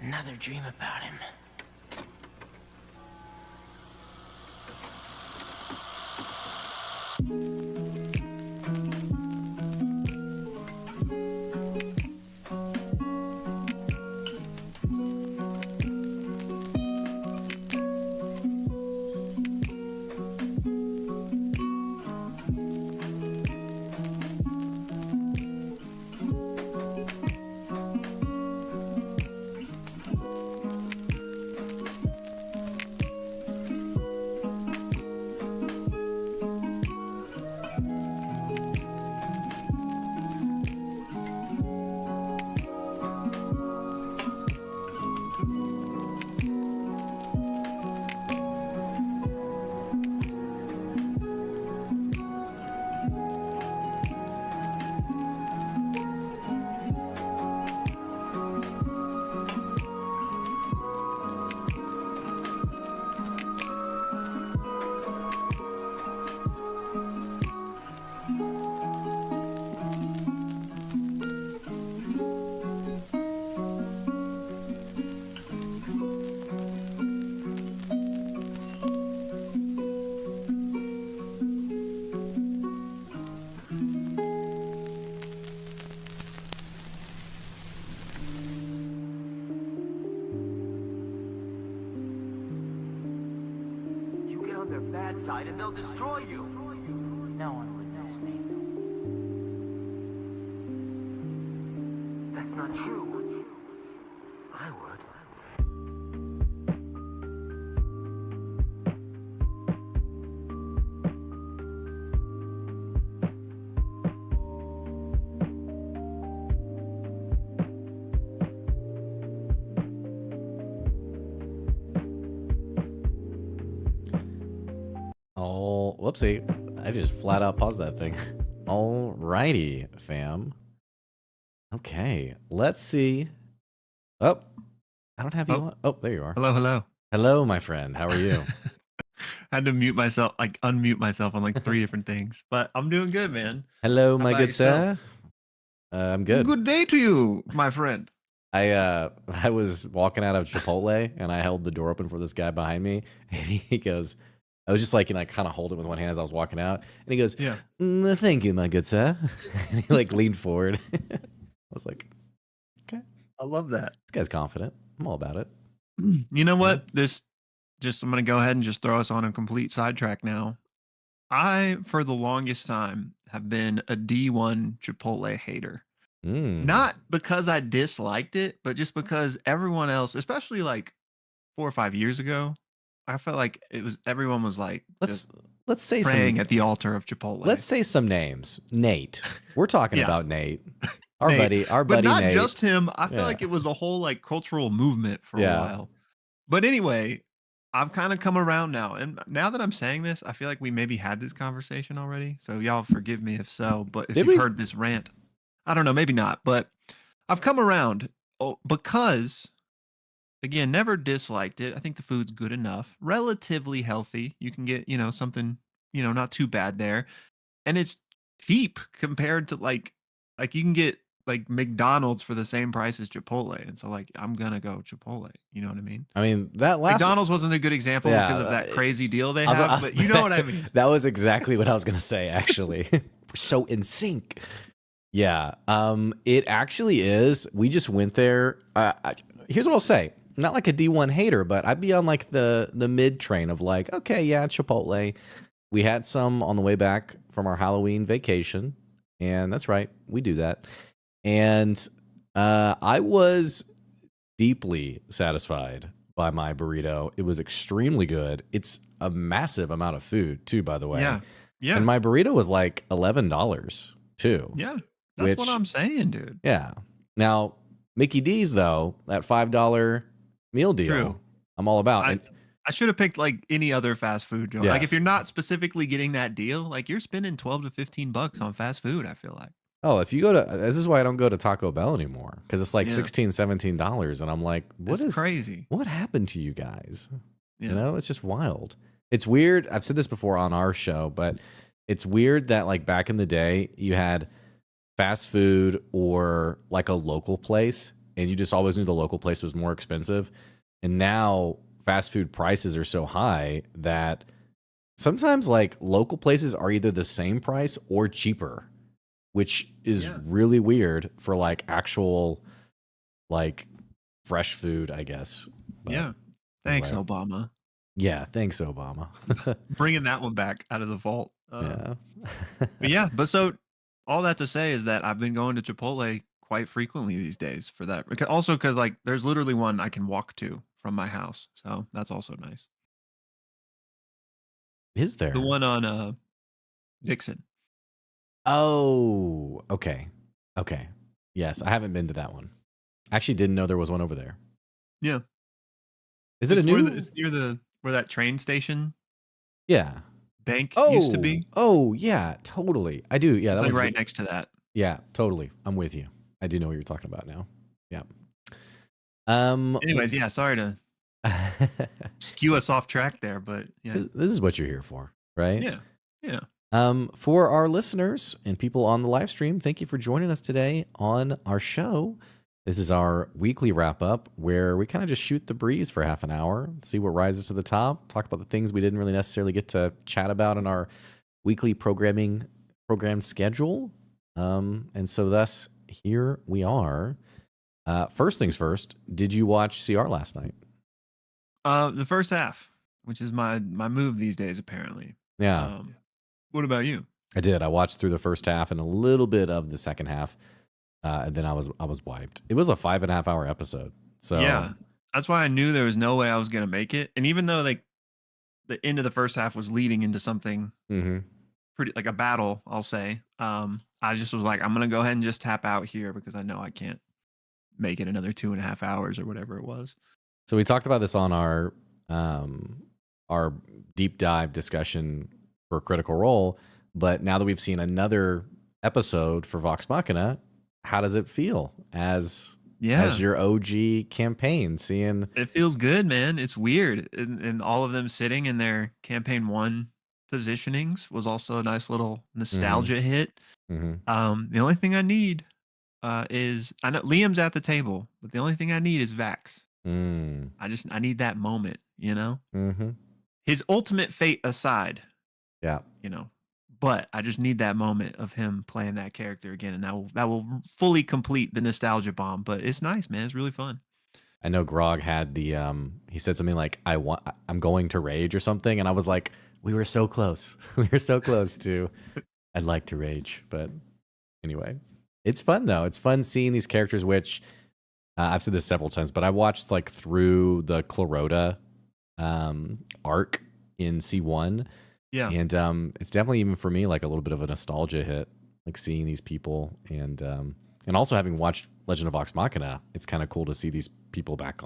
Another dream about him. Their bad side and they'll destroy you. No one would miss me. That's not true. I would. Oh, whoopsie. I just flat out paused that thing. Alrighty, fam. Okay, let's see. Oh, I don't have you Oh. on. Oh, there you are. Hello. Hello, my friend. How are you? I had to unmute myself on like 3 different things, but I'm doing good, man. Hello, How my about good yourself? sir. I'm good. Good day to you, my friend. I was walking out of Chipotle and I held the door open for this guy behind me, and he goes, I was just like, kind of hold it with one hand as I was walking out, and he goes, Yeah. Thank you, my good sir. And he like leaned forward. I was like, okay, I love that. this guy's confident. I'm all about it. You know what? I'm going to go ahead and just throw us on a complete sidetrack now. I, for the longest time, have been a D1 Chipotle hater. Not because I disliked it, but just because everyone else, especially like 4 or 5 years ago, I felt like everyone was like Let's just say praying some. at the altar of Chipotle. Let's say some names. Nate. We're talking Yeah. about Nate. Our Nate. buddy But not Nate. just him. I feel Yeah. like it was a whole like cultural movement for a Yeah. while. But anyway, I've kind of come around now. And now that I'm saying this, I feel like we maybe had this conversation already. So y'all forgive me if so. But if Did you've we? heard this rant, I don't know, maybe not. But I've come around because, again, never disliked it. I think the food's good enough, relatively healthy. You can get, something, not too bad there. And it's cheap compared to like you can get like McDonald's for the same price as Chipotle. And so like I'm gonna go Chipotle. You know what I mean? I mean, that last McDonald's wasn't a good example because of that crazy deal they have, but you know what I mean. That was exactly what I was gonna say, actually. We're so in sync. Yeah. It actually is. We just went there. Here's what I'll say. Not like a D1 hater, but I'd be on like the mid train of like, okay, yeah, Chipotle. We had some on the way back from our Halloween vacation, and that's right, we do that. And I was deeply satisfied by my burrito. It was extremely good. It's a massive amount of food too, by the way. Yeah. And my burrito was like $11 too. Yeah. That's what I'm saying, dude. Yeah. Now, Mickey D's though, that $5 meal deal, True. I'm all about. I should have picked like any other fast food joint. Yes. Like if you're not specifically getting that deal, like you're spending $12 to $15 on fast food, I feel like. Oh, if you go to, this is why I don't go to Taco Bell anymore, because it's like Yeah. $16, $17, and I'm like, It's crazy. What happened to you guys? Yeah. It's just wild. It's weird. I've said this before on our show, but it's weird that like back in the day, you had fast food or like a local place, and you just always knew the local place was more expensive. And now fast food prices are so high that sometimes like local places are either the same price or cheaper, which is really weird for like actual like fresh food, I guess. But, yeah. Thanks, anyway. Obama. Yeah, thanks, Obama. Bringing that one back out of the vault. Yeah. But so all that to say is that I've been going to Chipotle quite frequently these days for that. Also because like there's literally one I can walk to from my house. So that's also nice. Is there? The one on Dixon. Oh, okay. Okay. Yes, I haven't been to that one. I actually didn't know there was one over there. Yeah. Is it a new? It's near where that train station bank used to be. Oh, yeah, totally. I do. Yeah, It's that like was right next to that. Yeah, totally. I'm with you. I do know what you're talking about now. Yeah. Anyways, yeah, sorry to skew us off track there, but yeah. This is what you're here for, right? Yeah. Yeah. For our listeners and people on the live stream, thank you for joining us today on our show. This is our weekly wrap up where we kind of just shoot the breeze for half an hour, see what rises to the top, talk about the things we didn't really necessarily get to chat about in our weekly program schedule. And so thus here we are. First things first, did you watch CR last night? The first half, which is my move these days, apparently. Yeah. What about you? I did. I watched through the first half and a little bit of the second half. And then I was wiped. It was a 5.5 hour episode. So yeah, that's why I knew there was no way I was going to make it. And even though like the end of the first half was leading into something pretty like a battle, I'll say, I just was like, I'm going to go ahead and just tap out here because I know I can't make it another 2.5 hours or whatever it was. So we talked about this on our deep dive discussion for Critical Role, but now that we've seen another episode for Vox Machina, how does it feel as Yeah. your OG campaign? Seeing, It feels good, man. It's weird. And all of them sitting in their campaign 1 positionings was also a nice little hmm nostalgia hit. hmm The only thing I need, is I know Liam's at the table, but the only thing I need is Vax. mm, I need that moment, you know? hmm His ultimate fate aside, yeah. you know, but I just need that moment of him playing that character again, and that will fully complete the nostalgia bomb, but it's nice, man. It's really fun. I know Grog had the he said something like I'm going to rage or something, and I was like, we were so close. We were so close to I'd like to rage, but anyway. It's fun though. It's fun seeing these characters which I've said this several times, but I watched like through the Clarota arc in C1, Yeah. and it's definitely even for me like a little bit of a nostalgia hit, like seeing these people and also having watched Legend of Vox Machina, it's kind of cool to see these people back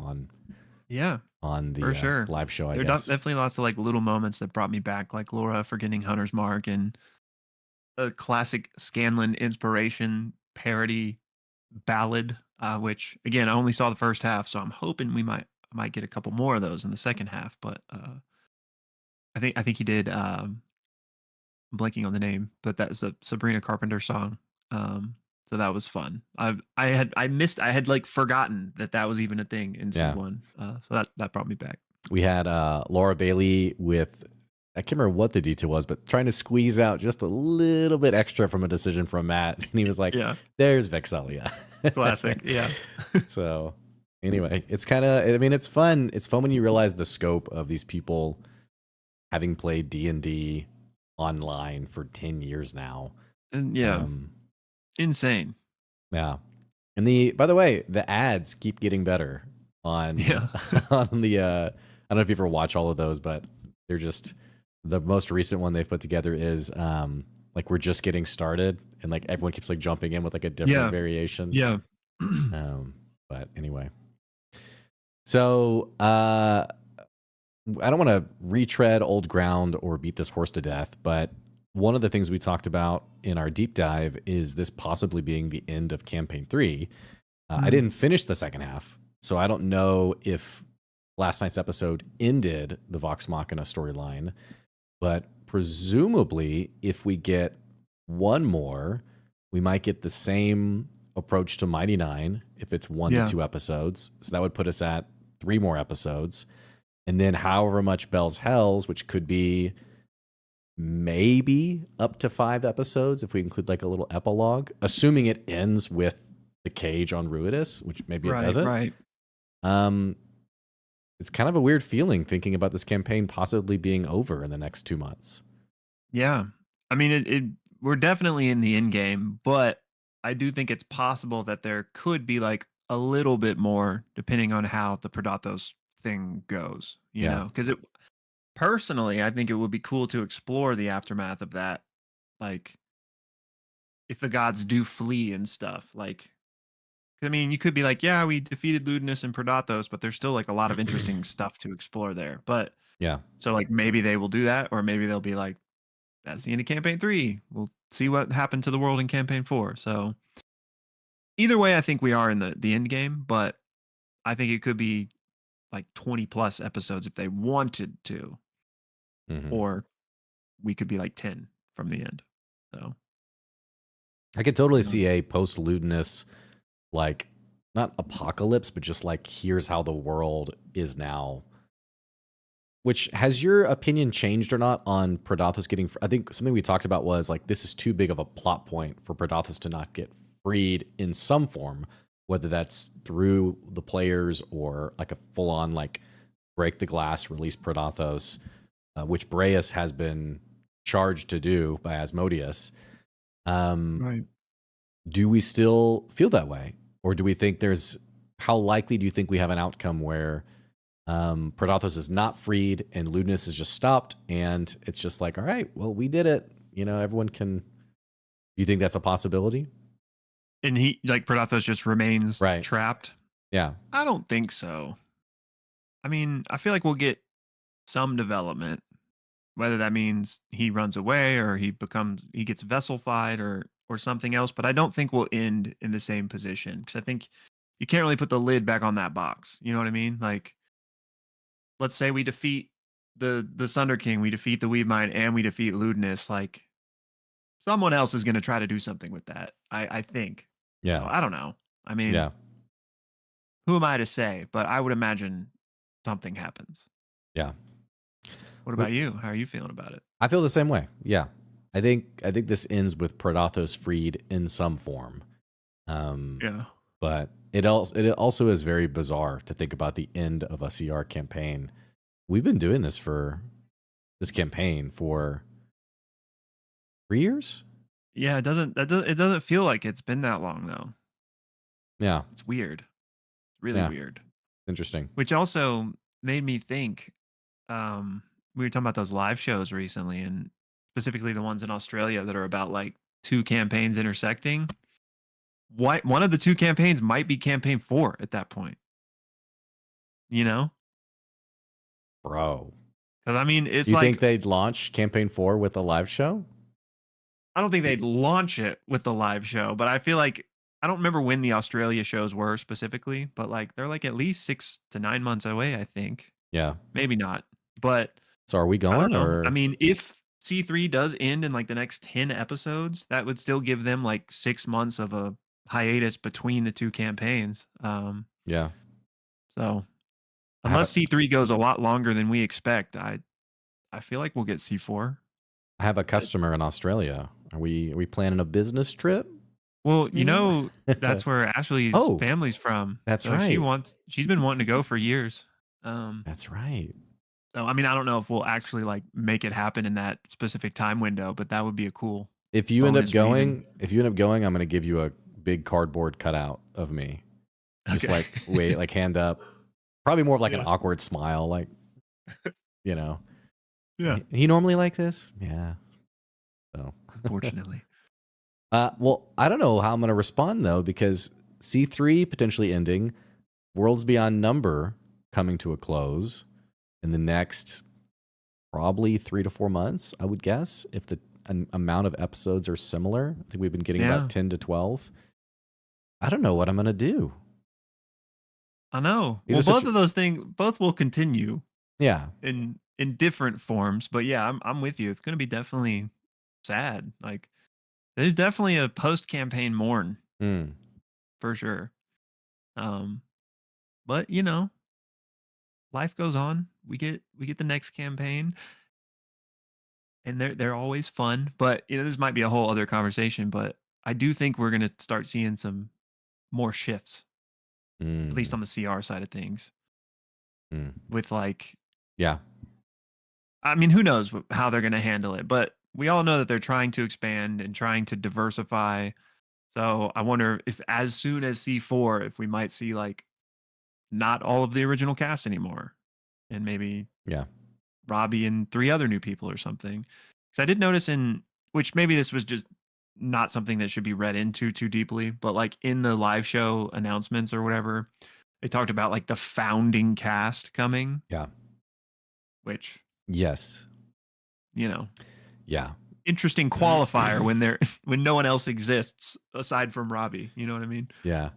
Yeah, on for the sure. live show, I There are guess. definitely lots of, like, little moments that brought me back, like Laura forgetting Hunter's Mark and a classic Scanlan inspiration parody ballad, which, again, I only saw the first half, so I'm hoping I might get a couple more of those in the second half, but, I think he did, I'm blanking on the name, but that's a Sabrina Carpenter song, so that was fun. I had, like, forgotten that that was even a thing in Yeah. C1, so that brought me back. We had Laura Bailey with, I can't remember what the detail was, but trying to squeeze out just a little bit extra from a decision from Matt. And he was like, Yeah, there's Vexalia. classic, yeah. So anyway, it's kind of, I mean, it's fun. It's fun when you realize the scope of these people having played D&D online for 10 years now. And yeah, Um, insane. yeah. And by the way, the ads keep getting better on, Yeah. on the, I don't know if you ever watch all of those, but they're just, the most recent one they've put together is, like we're just getting started and like everyone keeps like jumping in with like a different Yeah. variation. Yeah. But anyway, so, I don't want to retread old ground or beat this horse to death, but one of the things we talked about in our deep dive is this possibly being the end of campaign 3. I Mm. didn't finish the second half, so I don't know if last night's episode ended the Vox Machina storyline, but presumably if we get one more, we might get the same approach to Mighty Nine if it's 1 Yeah. to 2 episodes. So that would put us at 3 more episodes. And then however much Bell's Hells, which could be maybe up to 5 episodes if we include like a little epilogue, assuming it ends with the cage on Ruidus, which maybe it Right, doesn't. right. Um, it's kind of a weird feeling thinking about this campaign possibly being over in the next 2 months. Yeah. I mean, it we're definitely in the end game, but I do think it's possible that there could be like a little bit more depending on how the Predatos thing goes, you Yeah. know? Because it personally, I think it would be cool to explore the aftermath of that. Like, if the gods do flee and stuff, like, I mean, you could be like, yeah, we defeated Ludinus and Predatos, but there's still like a lot of interesting stuff to explore there. But Yeah. so like maybe they will do that, or maybe they'll be like, that's the end of campaign 3. We'll see what happened to the world in campaign 4. So either way, I think we are in the end game, but I think it could be like 20 plus episodes if they wanted to, Mhm. or we could be like 10 from the end. So I could totally you know, see a post Ludinus, like, not apocalypse, but just like, here's how the world is now. Which, has your opinion changed or not on Predathos getting? I think something we talked about was like, this is too big of a plot point for Predathos to not get freed in some form, whether that's through the players or like a full on like break the glass, release Predathos, which Breus has been charged to do by Asmodeus. right. Do we still feel that way, or do we think how likely do you think we have an outcome where Predathos is not freed and Ludinus is just stopped and it's just like, all right, well, we did it, everyone can? Do you think that's a possibility? And he like Predathos just remains Right. trapped. Yeah. I don't think so. I mean, I feel like we'll get some development, whether that means he runs away or he gets vesselified or or something else, but I don't think we'll end in the same position because I think you can't really put the lid back on that box. You know what I mean? Like, let's say we defeat the Sunder King, we defeat the Weavemind, and we defeat Ludinus. Like, someone else is going to try to do something with that. I think. So Yeah. I don't know. I mean, Yeah. who am I to say? But I would imagine something happens. Yeah. What about you? How are you feeling about it? I feel the same way. Yeah. I think this ends with Predathos freed in some form. Yeah. But it also is very bizarre to think about the end of a CR campaign. We've been doing this campaign for 3 years. Yeah, it doesn't feel like it's been that long though. Yeah. It's weird. Really weird. Interesting. Which also made me think, we were talking about those live shows recently, and specifically the ones in Australia that are about like 2 campaigns intersecting. One of the 2 campaigns might be campaign 4 at that point. You know? Bro. Because I mean, it's You like, think they'd launch campaign 4 with a live show? I don't think they'd launch it with the live show, but I feel like, I don't remember when the Australia shows were specifically, but like they're like at least 6 to 9 months away, I think. Yeah. Maybe not. But So are we I don't going know. or I mean, if C3 does end in like the next 10 episodes, that would still give them like 6 months of a hiatus between the 2 campaigns. yeah. So I have unless C3 goes a lot longer than we expect, I feel like we'll get C4. I have a customer in Australia. Are we planning a business trip? Well, you know, that's where Ashley's Oh, family's from. that's So right. she's been wanting to go for years. That's right. So I mean, I don't know if we'll actually like make it happen in that specific time window, but that would be a cool If you end up bonus reason. going, I'm going to give you a big cardboard cutout of me. Just Okay. like wait, like hand up. Probably more of like an Yeah. awkward smile, like you know. Yeah. He normally like this? Yeah. So Unfortunately. well, I don't know how I'm going to respond though, because C3 potentially ending, Worlds Beyond Number coming to a close in the next probably 3 to 4 months, I would guess, if the amount of episodes are similar. I think we've been getting about 10 to 12. I don't know what I'm going to do. I know. These Well, are such- both of those things, both will continue Yeah. in different forms. But yeah, I'm with you. It's going to be definitely sad. Like, there's definitely a post campaign mourn Mm. for sure. But you know, life goes on. We get the next campaign, and they're always fun. But you know, this might be a whole other conversation. But I do think we're going to start seeing some more shifts, at least on the CR side of things. With like, yeah, I mean, who knows how they're going to handle it, but we all know that they're trying to expand and trying to diversify. So I wonder if as soon as C4, if we might see like not all of the original cast anymore, and maybe yeah, Robbie and 3 other new people or something. Because I did notice which maybe this was just not something that should be read into too deeply, but like in the live show announcements or whatever, they talked about like the founding cast coming. Yeah. Which, yes, you know, yeah, interesting qualifier when no one else exists aside from Robbie. You know what I mean? yeah.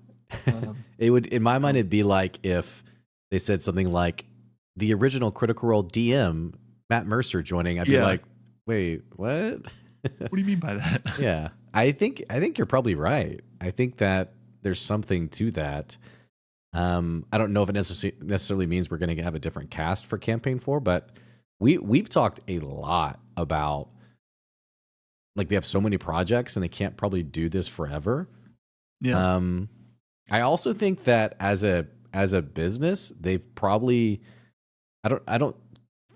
It would, in my mind, it'd be like if they said something like the original Critical Role DM Matt Mercer joining. I'd be like, wait, what? What do you mean by that? Yeah, I think you're probably right. I think that there's something to that. I don't know if it necessarily means we're going to have a different cast for campaign 4, but we've talked a lot about like they have so many projects and they can't probably do this forever. Yeah. I also think that as a business, they've probably I don't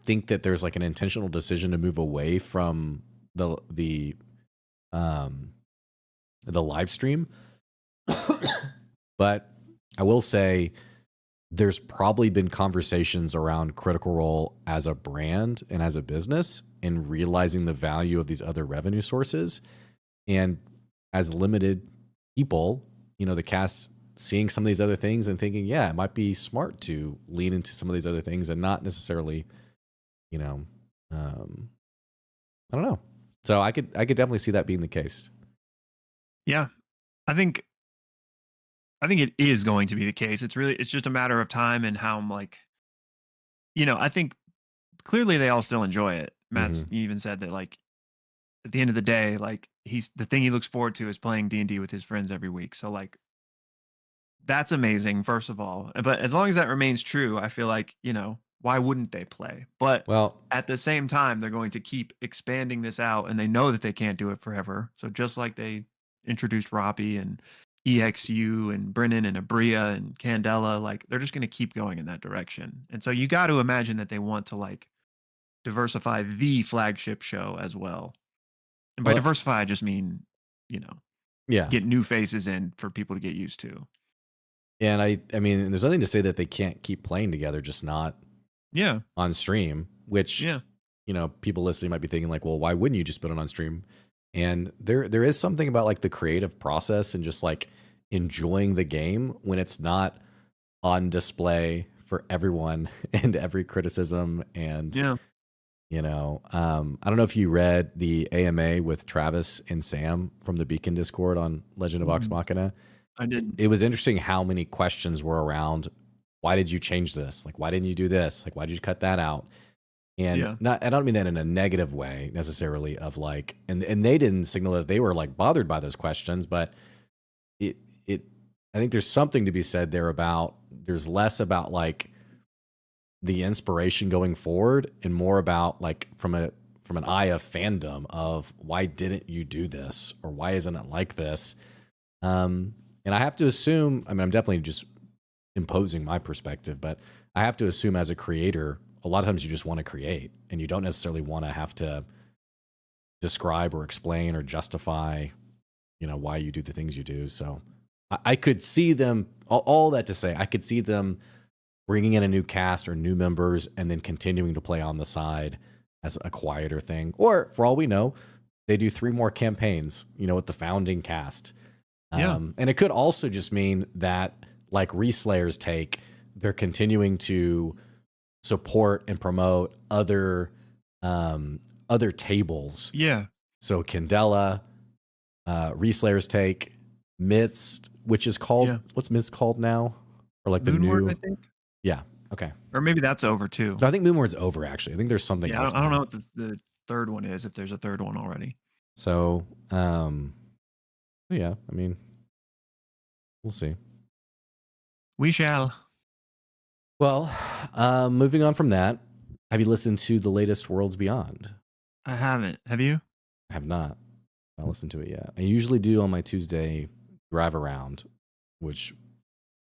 think that there's like an intentional decision to move away from the live stream. But I will say there's probably been conversations around Critical Role as a brand and as a business and realizing the value of these other revenue sources. And as limited people, you know, the cast seeing some of these other things and thinking, yeah, it might be smart to lean into some of these other things and not necessarily, you know, I don't know. So I could definitely see that being the case. Yeah. I think it is going to be the case. It's just a matter of time and how like, I think clearly they all still enjoy it. Hmm. Matt's even said that like at the end of the day, like he's the thing he looks forward to is playing D&D with his friends every week. So like that's amazing, first of all. But as long as that remains true, I feel like, why wouldn't they play? But Well, at the same time, they're going to keep expanding this out and they know that they can't do it forever. So just like they introduced Roppy and EXU and Brennan and Abria and Candela, like they're just going to keep going in that direction. And so you got to imagine that they want to like diversify the flagship show as well. And by well, diversify, I just mean, you know, yeah. get new faces in for people to get used to. And I mean, there's nothing to say that they can't keep playing together, just not Yeah. on stream, which, Yeah. people listening might be thinking like, well, why wouldn't you just put it on stream? And there is something about like the creative process and just like enjoying the game when it's not on display for everyone and every criticism. And, Yeah. I don't know if you read the AMA with Travis and Sam from the Beacon Discord on Legend of Vox Mhm. Machina. I did. It was interesting how many questions were around, why did you change this? Like, why didn't you do this? Like, why did you cut that out? And Yeah. I don't mean that in a negative way necessarily of like, and they didn't signal that they were like bothered by those questions, but it, it, I think there's something to be said there about, there's less about like the inspiration going forward and more about like from an eye of fandom of why didn't you do this? Or why isn't it like this? And I have to assume, I mean, I'm definitely just imposing my perspective, but I have to assume as a creator, a lot of times you just want to create and you don't necessarily want to have to describe or explain or justify, why you do the things you do. So I could see them, all that to say, I could see them bringing in a new cast or new members and then continuing to play on the side as a quieter thing. Or for all we know, they do 3 more campaigns, with the founding cast. Yeah. And it could also just mean that, like Reslayer's take, they're continuing to support and promote other tables. Yeah. So Candela, Reslayer's take, Myths, which is called, Yeah. what's Myths called now? Or like the Moonward, new, I think. yeah, okay. Or maybe that's over too. So I think Moonward's over actually. I think there's something Yeah, else. I don't know now. what the third one is, if there's a third one already. So, yeah, I mean, we'll see. We shall. Well, moving on from that, have you listened to the latest Worlds Beyond? I haven't. Have you? I have not. I listened to it yet. I usually do on my Tuesday drive around, which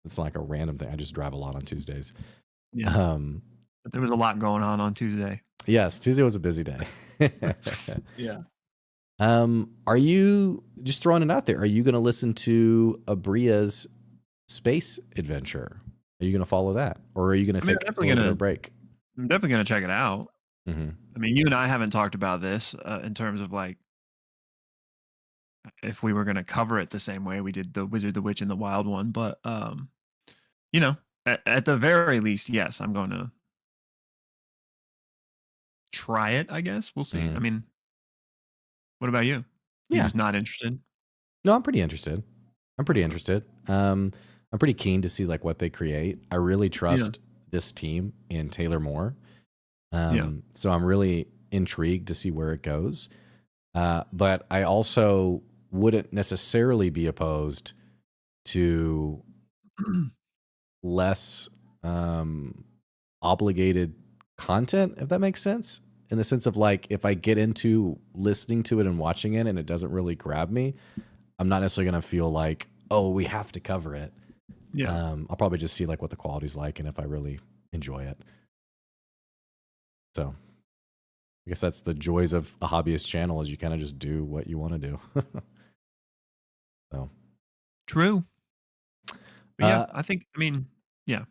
it's like a random thing. I just drive a lot on Tuesdays. Yeah. But there was a lot going on Tuesday. Yes, Tuesday was a busy day. Yeah. Are you just throwing it out there? Are you going to listen to Abria's space adventure? Are you going to follow that, or are you going to take a little bit of a break? I'm definitely going to check it out. Mm-hmm. I mean, you and I haven't talked about this in terms of like if we were going to cover it the same way we did the Wizard, the Witch, and the Wild one, but at the very least, yes, I'm going to try it. I guess we'll see. Mm-hmm. I mean, what about you? You're just not interested? No, I'm pretty interested. I'm pretty keen to see like what they create. I really trust this team in Taylor Moore. So I'm really intrigued to see where it goes. But I also wouldn't necessarily be opposed to less obligated content, if that makes sense. In the sense of like, if I get into listening to it and watching it and it doesn't really grab me, I'm not necessarily going to feel like, oh, we have to cover it. Yeah. I'll probably just see like what the quality's like and if I really enjoy it. So I guess that's the joys of a hobbyist channel, is you kind of just do what you want to do. So True. But yeah, I mean, yeah.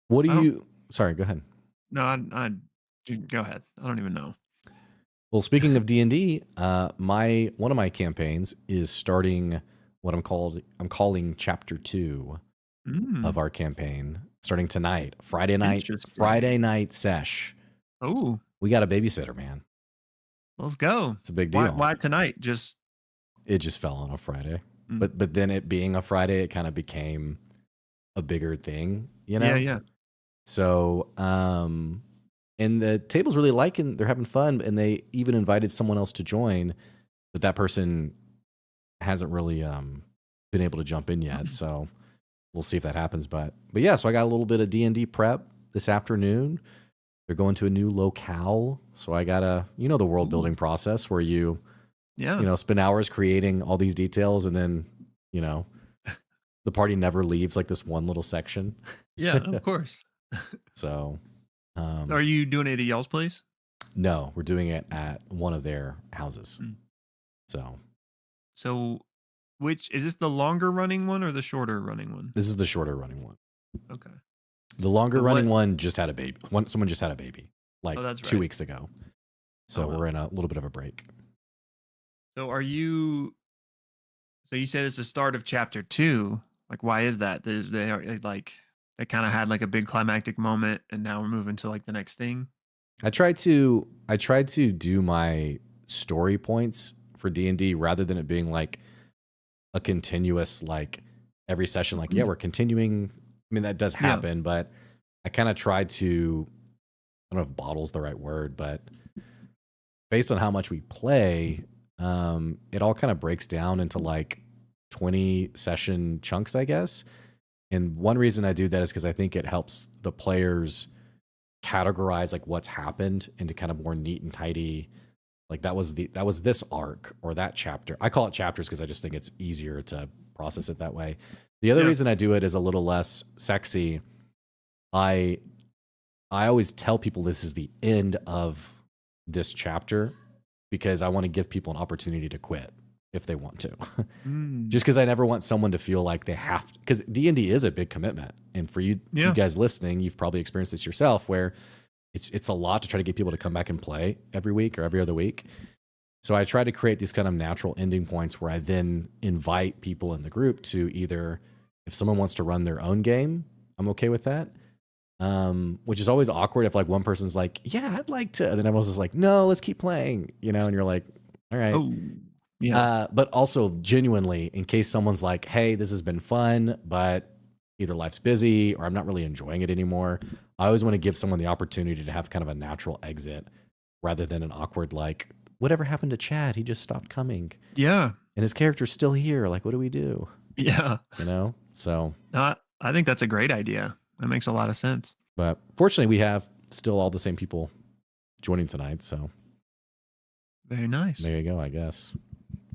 What do you, sorry, go ahead. No, go ahead. I don't even know. Well, speaking of D&D, one of my campaigns is starting what I'm calling chapter 2 of our campaign, starting tonight, Friday night sesh. Oh, we got a babysitter, man. Let's go. It's a big deal. Why tonight? Just It just fell on a Friday. Mm. But then it being a Friday, it kind of became a bigger thing, you know? Yeah, yeah. So, and the table's really liking, they're having fun, and they even invited someone else to join, but that person hasn't really been able to jump in yet. So we'll see if that happens. But yeah, so I got a little bit of D&D prep this afternoon. They're going to a new locale, so I gotta, the world building process where you spend hours creating all these details, and then the party never leaves like this one little section. Yeah, of course. So, Are you doing it at y'all's place? no, we're doing it at one of their houses. Mm. So, which is this, the longer running one or the shorter running one? this is the shorter running one. Okay. The longer running one just had a baby. Someone just had a baby like that's 2 right. weeks ago. So we're in a little bit of a break. So so you said it's the start of chapter 2. Like, why is that? They kind of had like a big climactic moment, and now we're moving to like the next thing. I tried to do my story points for D&D rather than it being like a continuous, like every session, like, yeah, we're continuing. I mean, that does happen, but I kind of tried to, I don't know if bottle's the right word, but based on how much we play, it all kind of breaks down into like 20 session chunks, I guess. And one reason I do that is because I think it helps the players categorize like what's happened into kind of more neat and tidy. Like that was this arc or that chapter. I call it chapters because I just think it's easier to process it that way. The other reason I do it is a little less sexy. I always tell people this is the end of this chapter because I want to give people an opportunity to quit if they want to. Just because I never want someone to feel like they have to, because D&D is a big commitment. And for you guys listening, you've probably experienced this yourself where it's a lot to try to get people to come back and play every week or every other week. So I try to create these kind of natural ending points where I then invite people in the group to either, if someone wants to run their own game, I'm okay with that. Which is always awkward if like one person's like, yeah, I'd like to, and then everyone's just like, no, let's keep playing, and you're like, all right. Oh, yeah. But also genuinely, in case someone's like, hey, this has been fun, but either life's busy or I'm not really enjoying it anymore. I always want to give someone the opportunity to have kind of a natural exit rather than an awkward, like, whatever happened to Chad? He just stopped coming. Yeah. And his character's still here. Like, what do we do? Yeah. So. I think that's a great idea. That makes a lot of sense. But fortunately, we have still all the same people joining tonight. So. Very nice. There you go, I guess.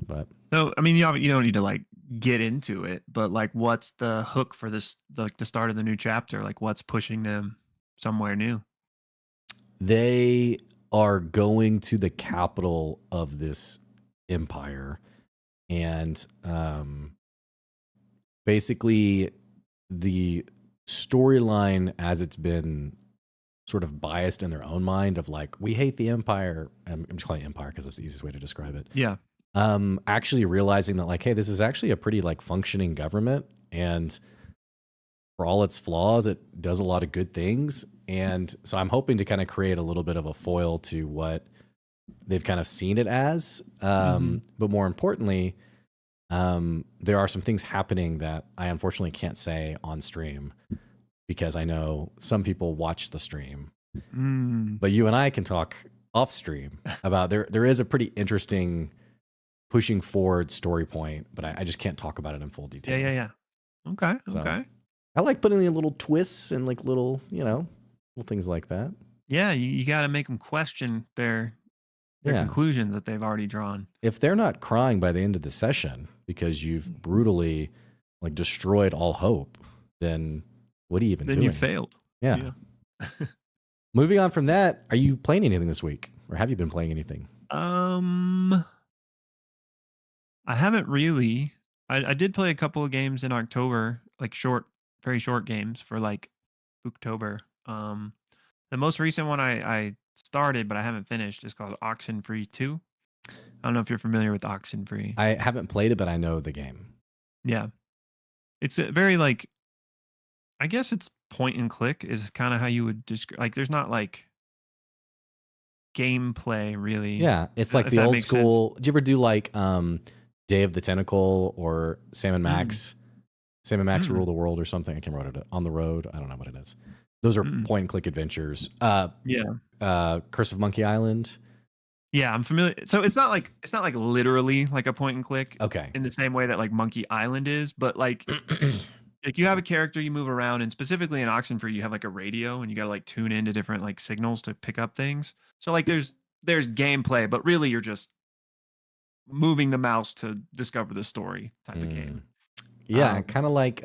But. So, I mean, you don't need to like get into it, but like, what's the hook for this, like the start of the new chapter? Like, what's pushing them somewhere new? They are going to the capital of this empire, and basically the storyline as it's been sort of biased in their own mind of like, we hate the empire. I'm just calling it empire because it's the easiest way to describe it. Yeah. Actually realizing that like, hey, this is actually a pretty like functioning government, and for all its flaws, it does a lot of good things. And so I'm hoping to kind of create a little bit of a foil to what they've kind of seen it as. But more importantly, there are some things happening that I unfortunately can't say on stream because I know some people watch the stream. But you and I can talk off stream about there is a pretty interesting pushing forward story point, but I just can't talk about it in full detail. Yeah. Okay. So, okay. I like putting in little twists and like little things like that. Yeah, you got to make them question their conclusions that they've already drawn. If they're not crying by the end of the session because you've brutally like destroyed all hope, then what are you even doing? Then you failed. Yeah. Moving on from that, are you playing anything this week, or have you been playing anything? I haven't really. I did play a couple of games in October, like very short games for like October. The most recent one I started, but I haven't finished, is called Oxenfree 2. I don't know if you're familiar with Oxenfree. I haven't played it, but I know the game. Yeah. It's a very like, I guess it's point and click is kind of how you would describe, like there's not like gameplay really. Yeah, it's like the old school. Did you ever do like Day of the Tentacle or Sam and Max. Sam and Max Rule Mm. the World or something. I can't remember what it is. On the Road. I don't know what it is. Those are Mm. point and click adventures. Yeah. Curse of Monkey Island. Yeah, I'm familiar. So it's not like literally like a point and click Okay. in the same way that like Monkey Island is, but like you have a character, you move around, and specifically in Oxenfree, you have like a radio, and you got to like tune into different like signals to pick up things. So like there's gameplay, but really you're just moving the mouse to discover the story type of game. Yeah, kind of like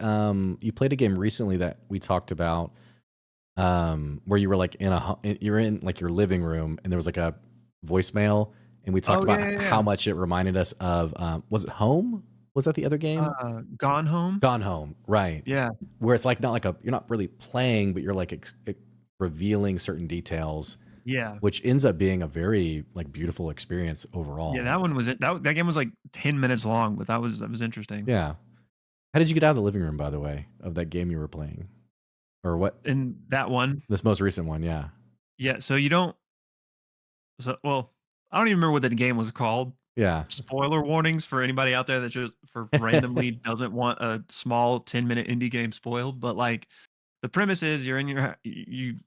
you played a game recently that we talked about where you were like you're in like your living room and there was like a voicemail and we talked about how much it reminded us of was it Home? Was that the other game? Gone Home. Gone Home, right? Yeah, where it's like not like you're not really playing, but you're like revealing certain details. Yeah, which ends up being a very like beautiful experience overall. Yeah, that one was it. That game was like 10 minutes long, but that was interesting. Yeah. How did you get out of the living room, by the way, of that game you were playing, or what? In that one, this most recent one, yeah. Yeah. So you don't. So well, I don't even remember what that game was called. Yeah. Spoiler warnings for anybody out there that just for randomly doesn't want a small 10-minute indie game spoiled. But like, the premise is you're in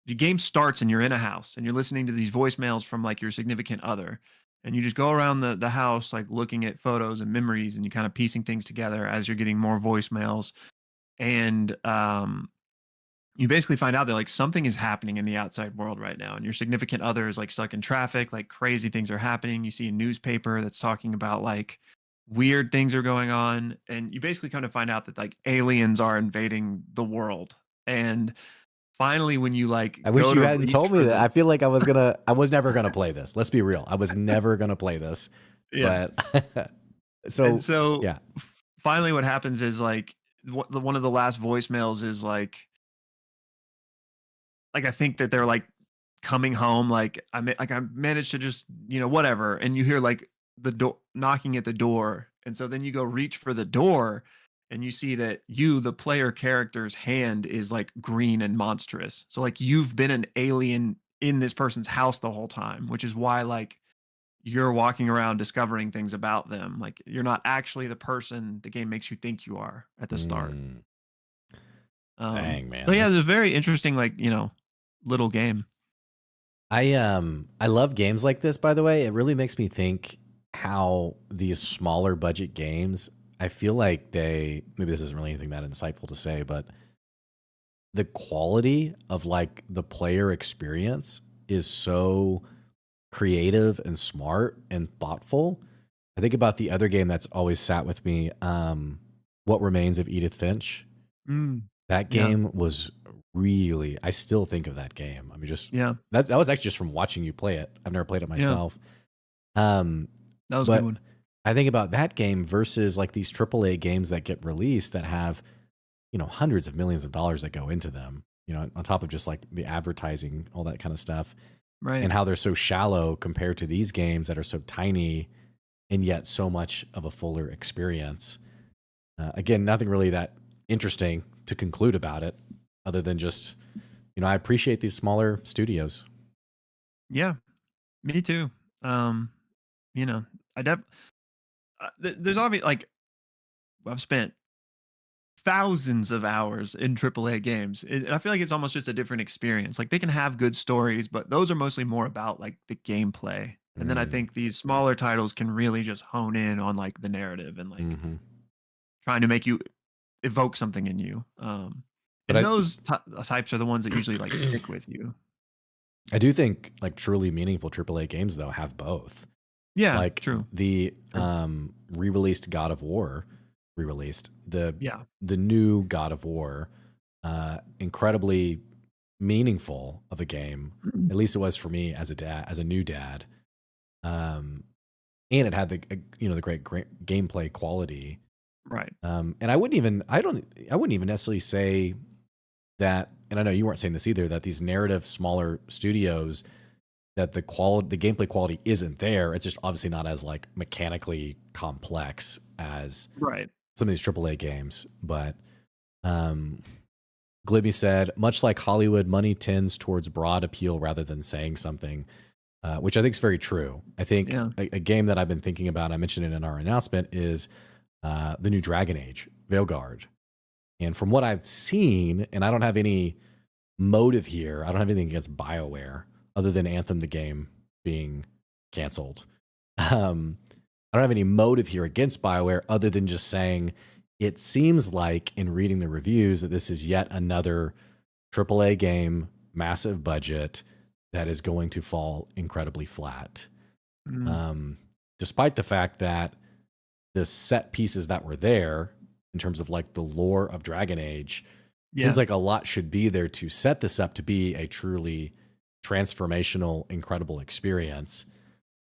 the game starts and you're in a house and you're listening to these voicemails from like your significant other, and you just go around the house like looking at photos and memories, and you kind of piecing things together as you're getting more voicemails, and you basically find out that like something is happening in the outside world right now, and your significant other is like stuck in traffic, like crazy things are happening. You see a newspaper that's talking about like weird things are going on, and you basically kind of find out that like aliens are invading the world. And finally, when you like, I wish you hadn't told me that. I feel like I was never gonna play this. Let's be real. I was never gonna play this. Yeah. But so yeah. Finally, what happens is like one of the last voicemails is like I think that they're like coming home. Like I managed to just whatever, and you hear like the door knocking at the door, and so then you go reach for the door. And you see that the player character's hand is like green and monstrous. So like you've been an alien in this person's house the whole time, which is why like you're walking around discovering things about them. Like you're not actually the person the game makes you think you are at the start. Dang, man. So yeah, it's a very interesting like little game. I love games like this, by the way. It really makes me think how these smaller budget games, I feel like maybe this isn't really anything that insightful to say, but the quality of like the player experience is so creative and smart and thoughtful. I think about the other game that's always sat with me, What Remains of Edith Finch. That game was really, I still think of that game. I mean, that was actually just from watching you play it. I've never played it myself. That was a good one. I think about that game versus like these AAA games that get released that have, hundreds of millions of dollars that go into them, on top of just like the advertising, all that kind of stuff. Right. And how they're so shallow compared to these games that are so tiny and yet so much of a fuller experience. Again, nothing really that interesting to conclude about it other than just, I appreciate these smaller studios. Yeah, me too. There's obviously like I've spent thousands of hours in AAA games, and I feel like it's almost just a different experience. Like they can have good stories, but those are mostly more about like the gameplay. And then I think these smaller titles can really just hone in on like the narrative and like trying to make you evoke something in you. And those types are the ones that usually like stick with you. I do think like truly meaningful AAA games though have both. Yeah, like true. The re-released God of War, the new God of War, incredibly meaningful of a game. At least it was for me as a new dad. And it had the great gameplay quality. Right. And I wouldn't even necessarily say that, and I know you weren't saying this either, that these narrative smaller studios, that the gameplay quality isn't there. It's just obviously not as like mechanically complex as some of these AAA games. But Glibby said, much like Hollywood, money tends towards broad appeal rather than saying something. which I think is very true. I think Yeah. a game that I've been thinking about, I mentioned it in our announcement, is the new Dragon Age, Veilguard. And from what I've seen, and I don't have any motive here, I don't have anything against BioWare other than Anthem, the game, being canceled. I don't have any motive here against BioWare other than just saying it seems like in reading the reviews that this is yet another AAA game, massive budget, that is going to fall incredibly flat. Despite the fact that the set pieces that were there in terms of like the lore of Dragon Age, seems like a lot should be there to set this up to be a truly transformational, incredible experience.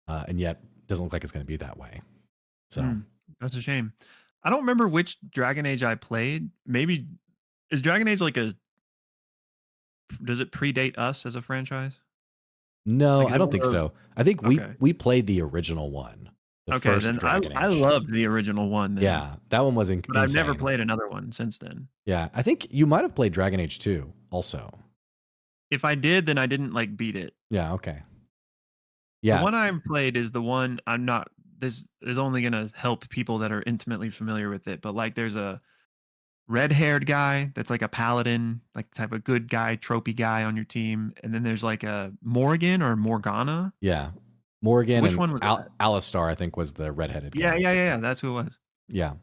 And yet doesn't look like it's going to be that way. So That's a shame. I don't remember which Dragon Age I played. Maybe is Dragon Age like does it predate us as a franchise? no, Like, I don't think so. I think Okay. we played the original one, the Okay, first then Dragon I Age. loved the original one then. Yeah, that one was But I've never insane. played another one since then. Yeah, I think you might have played Dragon Age 2 also. If I did, then I didn't like beat it. Yeah, okay. The Yeah, one I played is the one I'm not. This is only going to help people that are intimately familiar with it. But like, there's a red-haired guy that's like a paladin, like type of good guy, tropey guy on your team, and then there's like a Morgan or Morgana. yeah. Morgan Which and one was that? Alistar, I think, was the redheaded guy. Yeah. That's who it was. Yeah.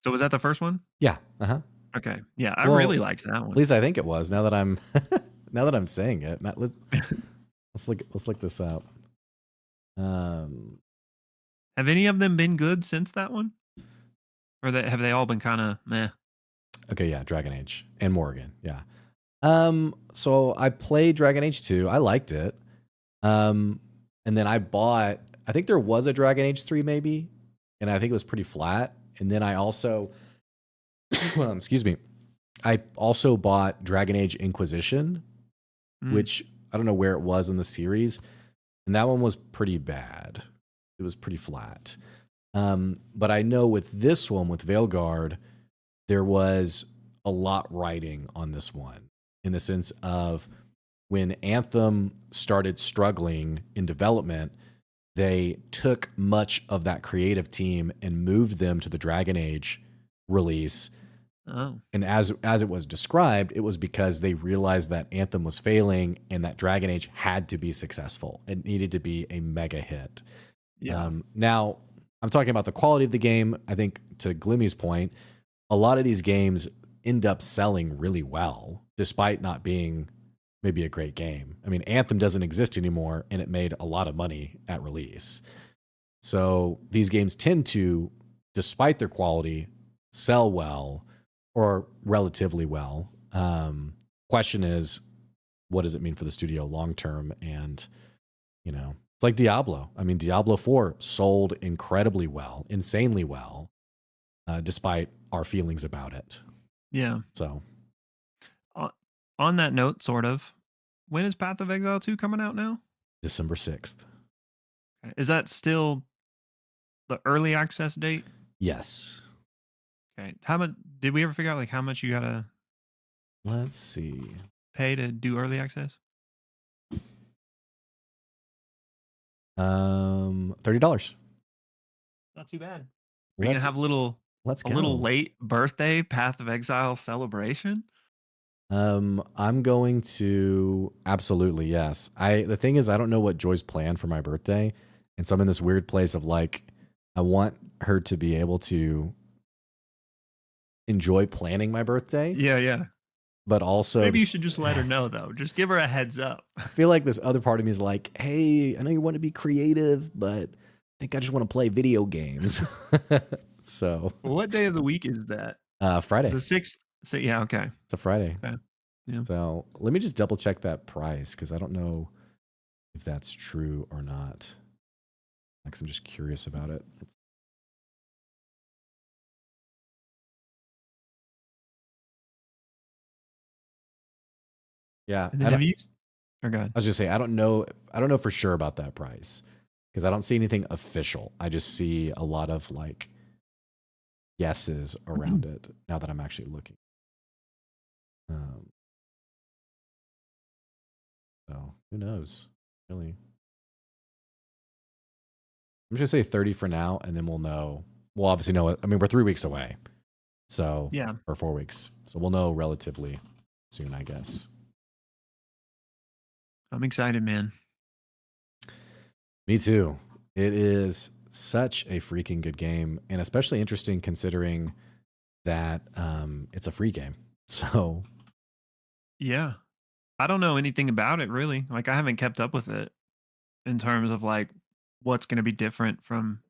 So was that the first one? Yeah. Uh-huh. Okay. Yeah, I Well, really liked that one. At least I think it was. Now that I'm saying it. Let's look this up. Have any of them been good since that one? Or have they all been kind of meh? Okay, yeah, Dragon Age and Morgan, yeah. So I played Dragon Age 2. I liked it. And then I think there was a Dragon Age 3 maybe, and I think it was pretty flat. And then I also excuse me. I also bought Dragon Age Inquisition, which I don't know where it was in the series, and that one was pretty bad. It was pretty flat. But I know with this one, with Veilguard, there was a lot riding on this one in the sense of when Anthem started struggling in development, they took much of that creative team and moved them to the Dragon Age release. Oh. And as it was described, it was because they realized that Anthem was failing and that Dragon Age had to be successful. It needed to be a mega hit. Yeah. Now, I'm talking about the quality of the game. I think to Glimmy's point, a lot of these games end up selling really well, despite not being maybe a great game. I mean, Anthem doesn't exist anymore, and it made a lot of money at release. So these games tend to, despite their quality, sell well or relatively well. Question is, what does it mean for the studio long term? And, it's like Diablo. I mean, Diablo 4 sold incredibly well, insanely well, despite our feelings about it. Yeah. So, on that note, sort of, when is Path of Exile 2 coming out now? December 6th. Is that still the early access date? Yes. Okay. How much did we ever figure out like how much you gotta Let's see. pay to do early access? $30. Not too bad. We're gonna have a little go. late birthday Path of Exile celebration. I'm going to absolutely, yes. The thing is, I don't know what Joy's plan for my birthday, and so I'm in this weird place of like, I want her to be able to enjoy planning my birthday. Yeah. But also, Maybe you should just let her know though. Just give her a heads up. I feel like this other part of me is like, hey, I know you want to be creative, but I think I just want to play video games. So, What day of the week is that? Friday. The 6th. So, yeah, okay. It's a Friday. Okay. Yeah. So let me just double check that price because I don't know if that's true or not. Like, I'm just curious about it. Yeah, And then have you? Or go ahead. I was just say I don't know for sure about that price because I don't see anything official. I just see a lot of like guesses around it now that I'm actually looking. So who knows? Really? I'm just gonna say 30 for now, and then we'll know. We'll obviously know it. I mean, we're 3 weeks away, so Yeah. or 4 weeks, so we'll know relatively soon, I guess. I'm excited, man. Me too. It is such a freaking good game, and especially interesting considering that it's a free game. So Yeah. I don't know anything about it really. Like I haven't kept up with it in terms of like what's going to be different from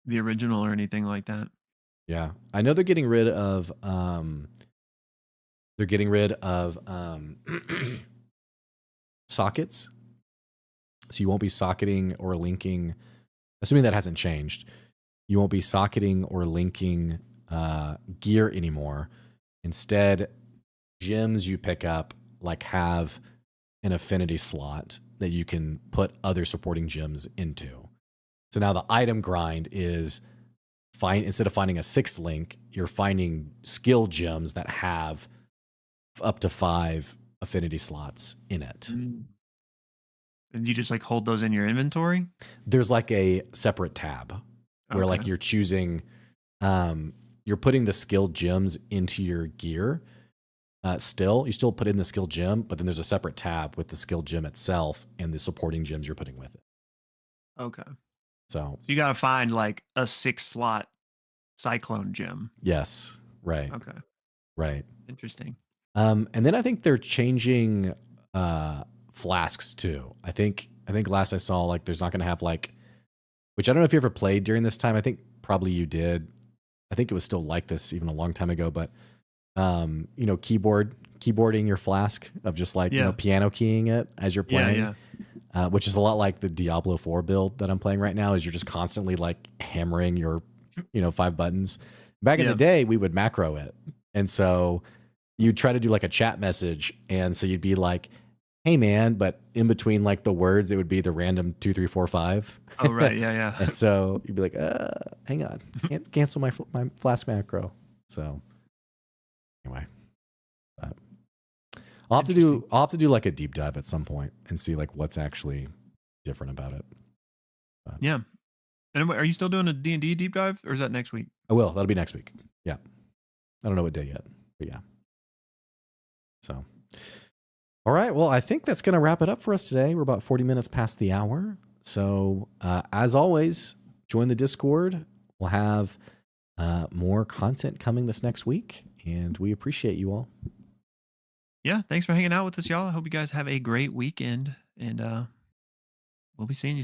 the original or anything like that. yeah, I know they're getting rid of sockets, so you won't be socketing or linking. Assuming that hasn't changed, you won't be socketing or linking gear anymore. Instead, gems you pick up like have an affinity slot that you can put other supporting gems into. So now the item grind is instead of finding a 6 link, you're finding skill gems that have up to 5 affinity slots in it. And you just like hold those in your inventory? There's like a separate tab where like you're choosing, you're putting the skill gems into your gear. You still put in the skill gem, but then there's a separate tab with the skill gem itself and the supporting gems you're putting with it. Okay. So you got to find like a 6-slot cyclone gem. yes, right. Okay. Right. Interesting. And then I think they're changing flasks too. I think last I saw, like, there's not going to have like, which I don't know if you ever played during this time. I think probably you did. I think it was still like this even a long time ago, but you know, keyboarding your flask of just like, you know, piano keying it as you're playing, which is a lot like the Diablo 4 build that I'm playing right now. Is you're just constantly like hammering your, you know, 5 buttons. Back in the day, we would macro it, and so you'd try to do like a chat message, and so you'd be like, "Hey man," but in between like the words, it would be the random 2, 3, 4, 5. Oh right, yeah. And so you'd be like, hang on, can't cancel my flask macro. So anyway, I'll have to do like a deep dive at some point and see like what's actually different about it. But yeah. And are you still doing a D&D deep dive, or is that next week? I will. That'll be next week. Yeah. I don't know what day yet, but yeah. So, all right. Well, I think that's going to wrap it up for us today. We're about 40 minutes past the hour. So, as always, join the Discord. We'll have more content coming this next week, and we appreciate you all. Yeah. Thanks for hanging out with us, y'all. I hope you guys have a great weekend, and we'll be seeing you soon.